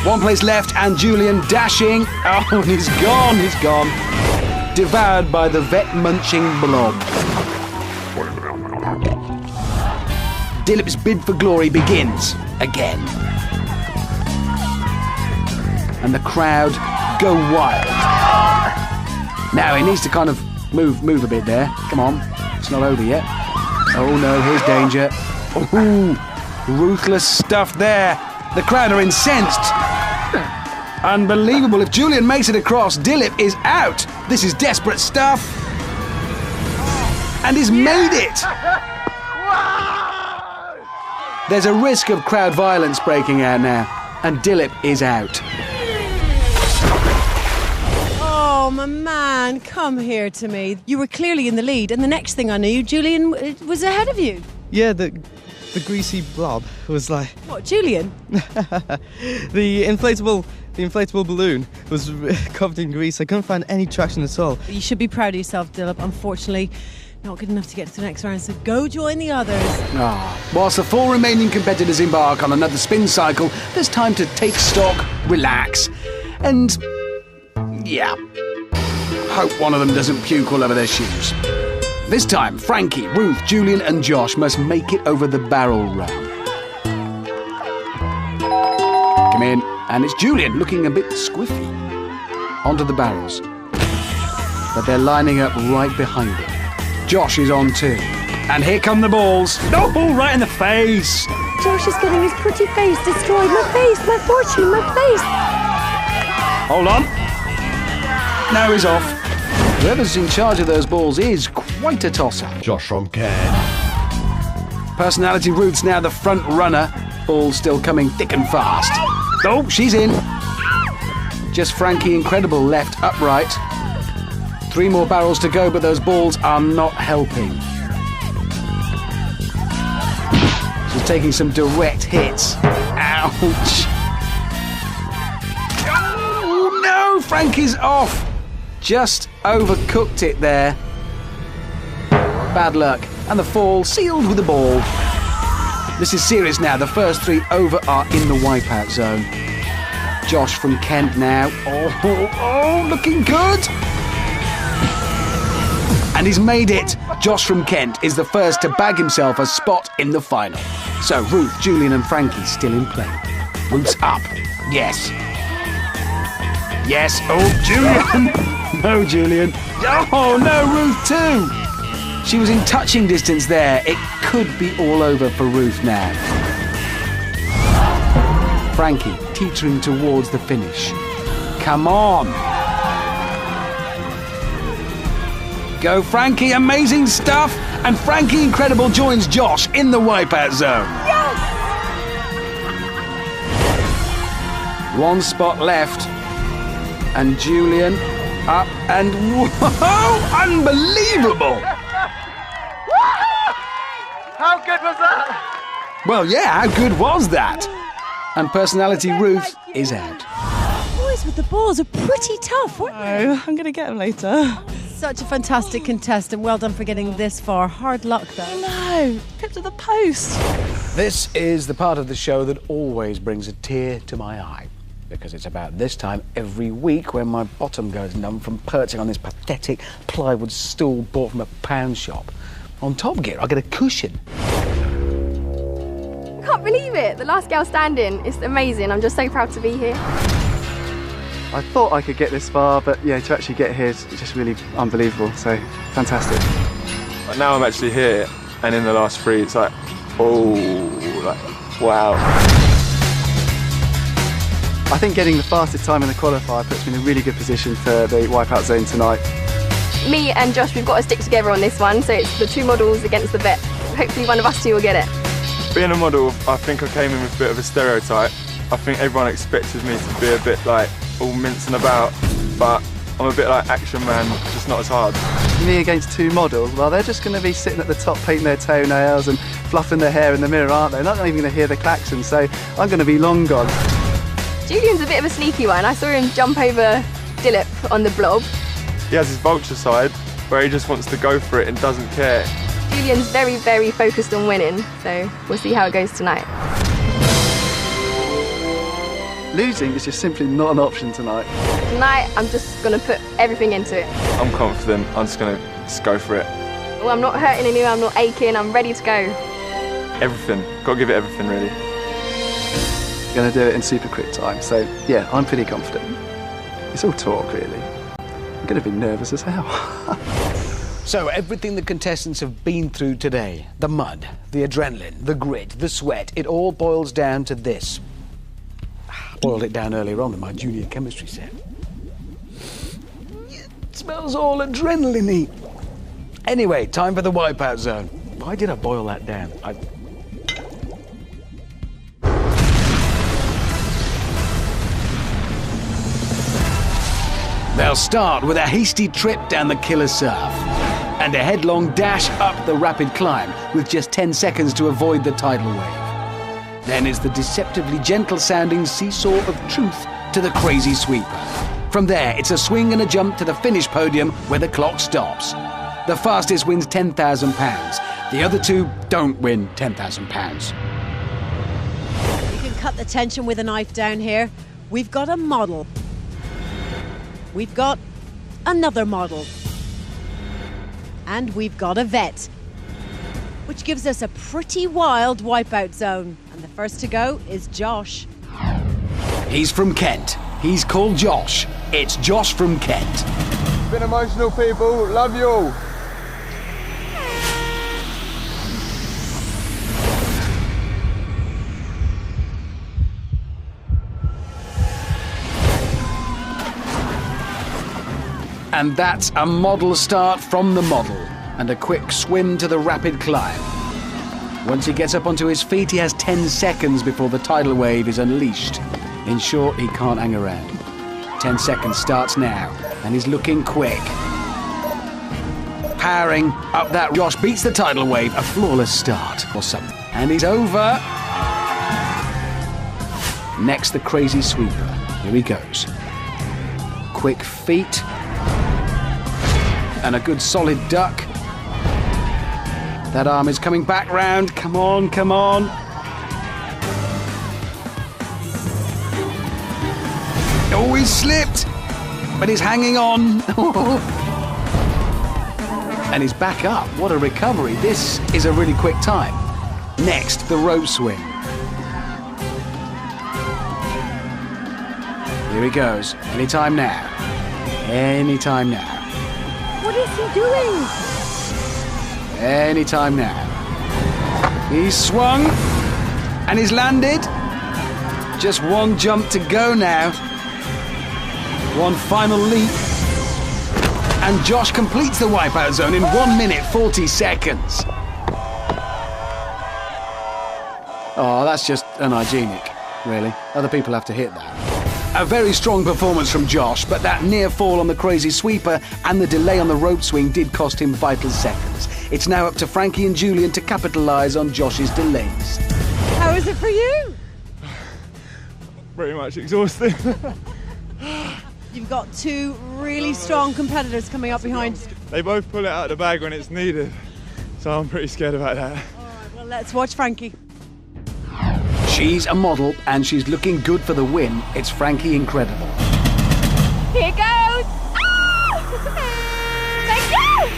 Speaker 1: 1 place left and Julian dashing. Oh, and he's gone. Devoured by the vet-munching blob. Dilip's bid for glory begins again. And the crowd go wild. Now he needs to kind of move a bit there. Come on, it's not over yet. Oh no, here's danger. Ooh, ruthless stuff there. The crowd are incensed. Unbelievable. If Julian makes it across, Dilip is out. This is desperate stuff. And he's made it. There's a risk of crowd violence breaking out now, and Dilip is out.
Speaker 2: Oh, my man, come here to me. You were clearly in the lead, and the next thing I knew, Julian was ahead of you.
Speaker 19: Yeah, the greasy blob was like...
Speaker 2: What, Julian?
Speaker 19: The inflatable balloon was covered in grease. I couldn't find any traction at all.
Speaker 2: You should be proud of yourself, Dilip. Unfortunately, not good enough to get to the next round, so go join the others.
Speaker 1: Whilst the 4 remaining competitors embark on another spin cycle, there's time to take stock, relax, and... yeah. Hope one of them doesn't puke all over their shoes. This time, Frankie, Ruth, Julian and Josh must make it over the barrel run. Come in, and it's Julian looking a bit squiffy. onto the barrels. But they're lining up right behind him. Josh is on too. And here come the balls. Oh, right in the face.
Speaker 10: Josh is getting his pretty face destroyed. My face, my fortune, my face.
Speaker 1: Hold on. Now he's off. Whoever's in charge of those balls is quite a tosser.
Speaker 4: Josh from Kent.
Speaker 1: Personality Ruth's now the front runner. Ball's still coming thick and fast. Oh, she's in. Just Frankie Incredible left upright. 3 more barrels to go, but those balls are not helping. She's taking some direct hits. Ouch. Oh no, Frankie's off. Just overcooked it there. Bad luck. And the fall sealed with the ball. This is serious now. The first 3 over are in the wipeout zone. Josh from Kent now. Oh, looking good. And he's made it. Josh from Kent is the first to bag himself a spot in the final. So Ruth, Julian and Frankie still in play. Ruth's up. Yes. Yes. Oh, Julian. No, Julian. Oh, no, Ruth too. She was in touching distance there. It could be all over for Ruth now. Frankie teetering towards the finish. Come on. Go, Frankie. Amazing stuff. And Frankie Incredible joins Josh in the wipeout zone.
Speaker 3: Yes!
Speaker 1: 1 spot left. And Julian up and whoa! Unbelievable!
Speaker 19: How good was that?
Speaker 1: Well, yeah, how good was that? And Personality Ruth is out.
Speaker 2: Boys with the balls are pretty tough, weren't they?
Speaker 19: Oh, I'm going to get them later.
Speaker 2: Such a fantastic contestant. Well done for getting this far. Hard luck, though.
Speaker 19: No, pipped to the post.
Speaker 1: This is the part of the show that always brings a tear to my eye. Because it's about this time every week when my bottom goes numb from perching on this pathetic plywood stool bought from a pound shop. On Top Gear, I get a cushion.
Speaker 20: I can't believe it. The last girl standing. It's amazing. I'm just so proud to be here.
Speaker 21: I thought I could get this far, but yeah, to actually get here is just really unbelievable. So, fantastic.
Speaker 22: But now I'm actually here, and in the last 3, it's like, wow.
Speaker 21: I think getting the fastest time in the qualifier puts me in a really good position for the Wipeout Zone tonight.
Speaker 20: Me and Josh, we've got to stick together on this one, so it's the 2 models against the vet. Hopefully one of us 2 will get it.
Speaker 22: Being a model, I think I came in with a bit of a stereotype. I think everyone expected me to be a bit like all mincing about, but I'm a bit like Action Man, just not as hard.
Speaker 21: Me against 2 models, well, they're just going to be sitting at the top painting their toenails and fluffing their hair in the mirror, aren't they? They're not even going to hear the klaxon, so I'm going to be long gone.
Speaker 20: Julian's a bit of a sneaky one. I saw him jump over Dilip on the blob.
Speaker 22: He has his vulture side, where he just wants to go for it and doesn't care.
Speaker 20: Julian's very, very focused on winning, so we'll see how it goes tonight.
Speaker 21: Losing is just simply not an option tonight.
Speaker 20: Tonight, I'm just going to put everything into it.
Speaker 22: I'm confident, I'm just going to go for it.
Speaker 20: Well, I'm not hurting anyone, I'm not aching, I'm ready to go.
Speaker 22: Everything, got to give it everything really.
Speaker 21: Going to do it in super quick time, so yeah, I'm pretty confident. It's all talk, really. I'm going to be nervous as hell.
Speaker 1: So everything the contestants have been through today, the mud, the adrenaline, the grit, the sweat, it all boils down to this. I boiled it down earlier on in my junior chemistry set. It smells all adrenaline-y. Anyway, time for the wipeout zone. Why did I boil that down? They'll start with a hasty trip down the killer surf and a headlong dash up the rapid climb with just 10 seconds to avoid the tidal wave. Then is the deceptively gentle-sounding seesaw of truth to the crazy sweeper. From there, it's a swing and a jump to the finish podium where the clock stops. The fastest wins £10,000. The other 2 don't win £10,000.
Speaker 2: You can cut the tension with a knife down here. We've got a model. We've got another model. And we've got a vet. Which gives us a pretty wild wipeout zone. And the first to go is Josh.
Speaker 1: He's from Kent. He's called Josh. It's Josh from Kent.
Speaker 22: Been emotional, people. Love you all.
Speaker 1: And that's a model start from the model, and a quick swim to the rapid climb. Once he gets up onto his feet, he has 10 seconds before the tidal wave is unleashed. In short, he can't hang around. 10 seconds starts now, and he's looking quick. Powering up that, Josh beats the tidal wave, a flawless start or something. And he's over. Next, the crazy sweeper. Here he goes. Quick feet. And a good solid duck. That arm is coming back round. Come on, come on. Oh, he's slipped, but he's hanging on. And he's back up. What a recovery. This is a really quick time. Next, the rope swing. Here he goes. Anytime now. Anytime now.
Speaker 3: What is he doing?
Speaker 1: Anytime now. He's swung and he's landed. Just one jump to go now. One final leap. And Josh completes the Wipeout Zone in 1 minute 40 seconds. Oh, that's just unhygienic, really. Other people have to hit that. A very strong performance from Josh, but that near fall on the crazy sweeper and the delay on the rope swing did cost him vital seconds. It's now up to Frankie and Julian to capitalise on Josh's delays.
Speaker 2: How is it for you?
Speaker 22: Pretty much exhausted.
Speaker 2: You've got two really strong competitors coming up behind.
Speaker 22: They both pull it out of the bag when it's needed, so I'm pretty scared about that.
Speaker 2: All right, well, let's watch Frankie.
Speaker 1: She's a model and she's looking good for the win. It's Frankie Incredible.
Speaker 3: Here goes! Ah! Thank you!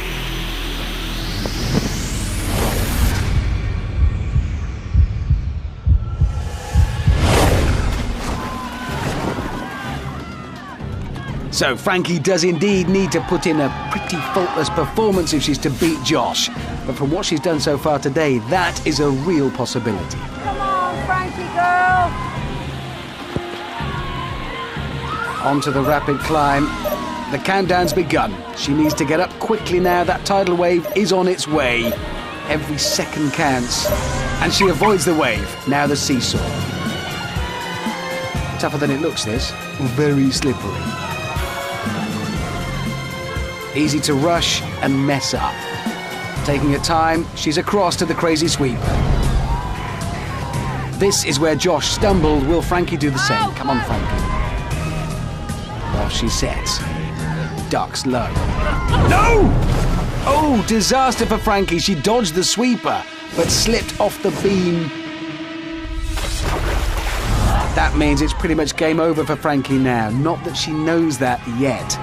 Speaker 1: So Frankie does indeed need to put in a pretty faultless performance if she's to beat Josh. But from what she's done so far today, that is a real possibility.
Speaker 3: Come on, Frankie girl!
Speaker 1: Onto the rapid climb. The countdown's begun. She needs to get up quickly now. That tidal wave is on its way. Every second counts. And she avoids the wave. Now the seesaw. Tougher than it looks, this. Very slippery. Easy to rush and mess up. Taking her time, she's across to the crazy sweeper. This is where Josh stumbled. Will Frankie do the same? Come on, Frankie. Well, she sets. Ducks low. No! Oh, disaster for Frankie. She dodged the sweeper, but slipped off the beam. That means it's pretty much game over for Frankie now. Not that she knows that yet.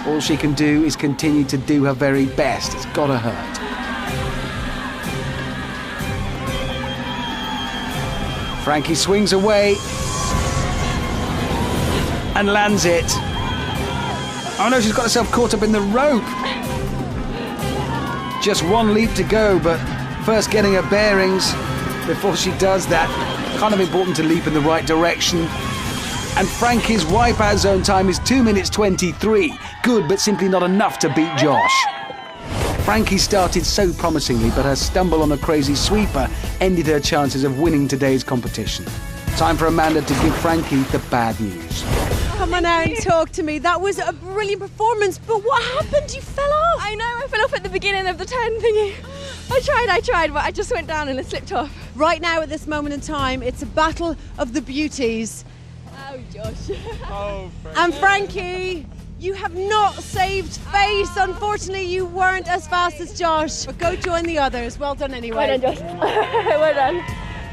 Speaker 1: All she can do is continue to do her very best. It's gotta hurt. Frankie swings away and lands it. Oh no, she's got herself caught up in the rope. Just one leap to go, but first getting her bearings before she does that. Kind of important to leap in the right direction. And Frankie's Wipeout Zone time is 2 minutes 23. Good, but simply not enough to beat Josh. Frankie started so promisingly, but her stumble on a crazy sweeper ended her chances of winning today's competition. Time for Amanda to give Frankie the bad news.
Speaker 2: Come on out and talk to me. That was a brilliant performance, but what happened? You fell off.
Speaker 10: I know, I fell off at the beginning of the 10 thingy. I tried, but I just went down and it slipped off.
Speaker 2: Right now, at this moment in time, it's a battle of the beauties.
Speaker 10: Oh, Josh.
Speaker 22: Oh, Frankie.
Speaker 2: And Frankie, you have not saved face. Unfortunately, you weren't as fast as Josh. But go join the others. Well done anyway.
Speaker 10: Well done, Josh. Well done.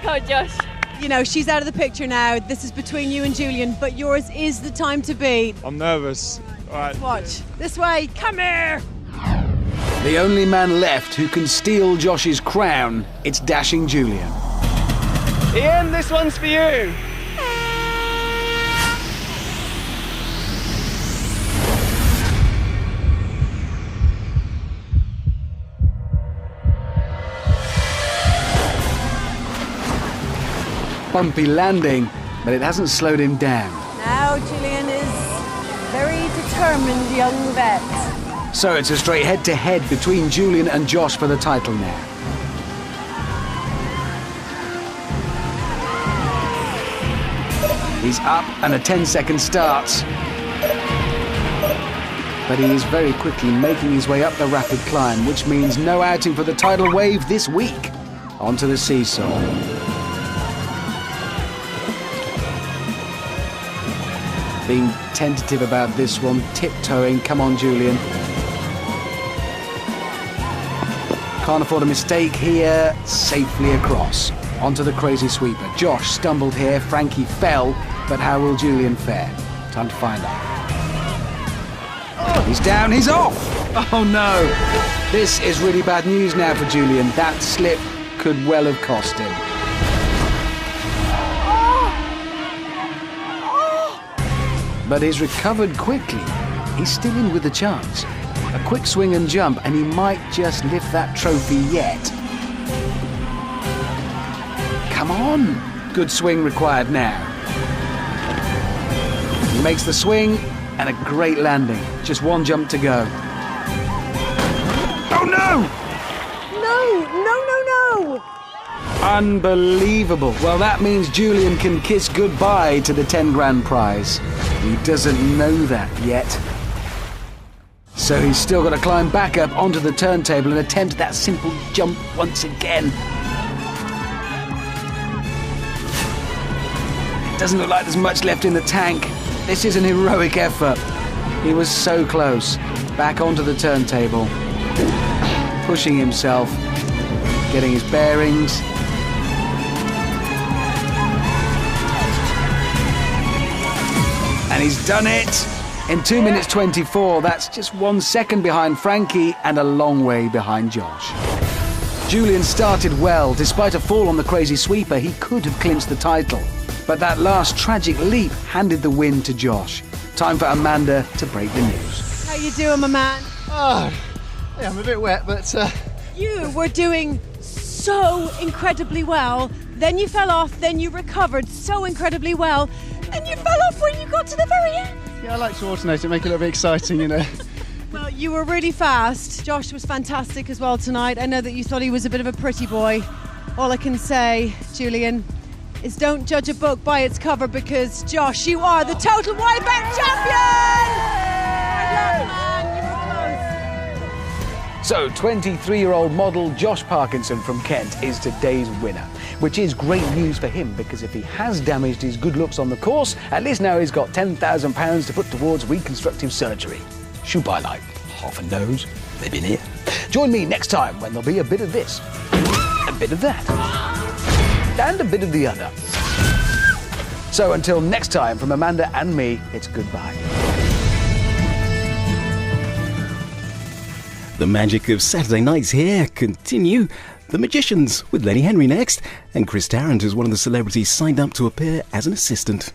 Speaker 10: Come on, Josh.
Speaker 2: You know, she's out of the picture now. This is between you and Julian, but yours is the time to beat.
Speaker 22: I'm nervous. All right.
Speaker 2: Watch. This way. Come here.
Speaker 1: The only man left who can steal Josh's crown, it's dashing Julian.
Speaker 19: Ian, this one's for you.
Speaker 1: Bumpy landing, but it hasn't slowed him down.
Speaker 2: Now Julian is very determined young vet.
Speaker 1: So it's a straight head-to-head between Julian and Josh for the title now. He's up and a 10-second starts. But he is very quickly making his way up the rapid climb, which means no outing for the tidal wave this week. Onto the seesaw. Being tentative about this one, tiptoeing. Come on, Julian. Can't afford a mistake here. Safely across. Onto the crazy sweeper. Josh stumbled here. Frankie fell. But how will Julian fare? Time to find out. He's down. He's off. Oh, no. This is really bad news now for Julian. That slip could well have cost him. But he's recovered quickly. He's still in with a chance. A quick swing and jump, and he might just lift that trophy yet. Come on! Good swing required now. He makes the swing, and a great landing. Just one jump to go. Oh no!
Speaker 2: No!
Speaker 1: Unbelievable. Well, that means Julian can kiss goodbye to the 10 grand prize. He doesn't know that yet. So he's still got to climb back up onto the turntable and attempt that simple jump once again. It doesn't look like there's much left in the tank. This is an heroic effort. He was so close. Back onto the turntable. Pushing himself. Getting his bearings. And he's done it! In 2 minutes 24, that's just 1 second behind Frankie and a long way behind Josh. Julian started well. Despite a fall on the crazy sweeper, he could have clinched the title. But that last tragic leap handed the win to Josh. Time for Amanda to break the news.
Speaker 2: How you doing, my man?
Speaker 21: Oh, yeah, I'm a bit wet, but...
Speaker 2: You were doing so incredibly well. Then you fell off, then you recovered so incredibly well. And you fell off when you got to the very end.
Speaker 21: Yeah, I like to alternate it, make it a little bit exciting, you know.
Speaker 2: Well, you were really fast. Josh was fantastic as well tonight. I know that you thought he was a bit of a pretty boy. All I can say, Julian, is don't judge a book by its cover, because, Josh, you are the Total Wipeout champion!
Speaker 1: So, 23-year-old model Josh Parkinson from Kent is today's winner, which is great news for him, because if he has damaged his good looks on the course, at least now he's got £10,000 to put towards reconstructive surgery. Should buy like half a nose, maybe an ear. Join me next time when there'll be a bit of this, a bit of that, and a bit of the other. So until next time, from Amanda and me, it's goodbye.
Speaker 6: The magic of Saturday nights here continue. The Magicians with Lenny Henry next, and Chris Tarrant is one of the celebrities signed up to appear as an assistant.